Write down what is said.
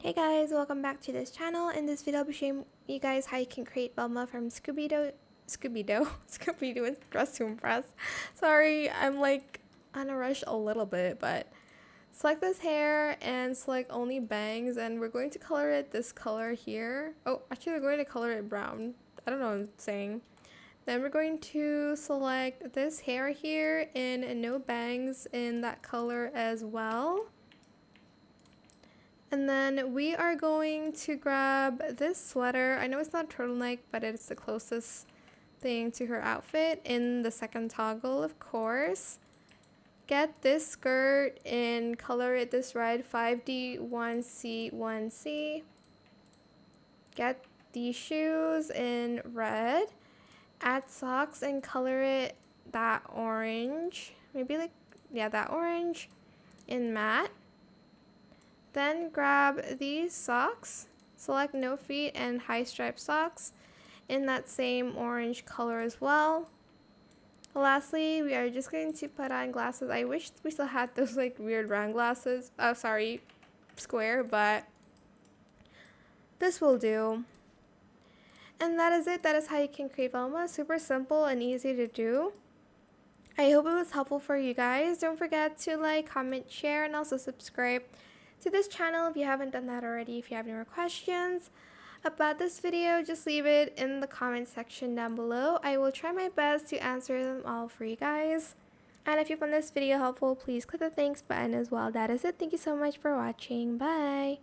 Hey guys, welcome back to this channel. In this video, I'll be showing you guys how you can create Velma from Scooby-Doo, Scooby-Doo and Dress to Impress. Sorry, I'm like on a rush a little bit, but select this hair and select only bangs, and we're going to color it this color here. Oh, actually we're going to color it brown. I don't know what I'm saying. Then we're going to select this hair here and no bangs in that color as well. And then we are going to grab this sweater. I know it's not turtleneck, but it's the closest thing to her outfit in the second toggle, of course. Get this skirt and color it this red 5D1C1C. Get these shoes in red. Add socks and color it that orange. Maybe like, yeah, that orange in matte. Then grab these socks, select no feet and high stripe socks in that same orange color as well. Lastly, we are just going to put on glasses. I wish we still had those like weird round glasses. Oh, sorry, square, but this will do. And that is it. That is how you can create Velma. Super simple and easy to do. I hope it was helpful for you guys. Don't forget to like, comment, share, and also subscribe to this channel if you haven't done that already. If you have any more questions about this video, just leave it in the comment section down below. I will try my best to answer them all for you guys. And if you found this video helpful, please click the thanks button as well. That is it. Thank you so much for watching. Bye.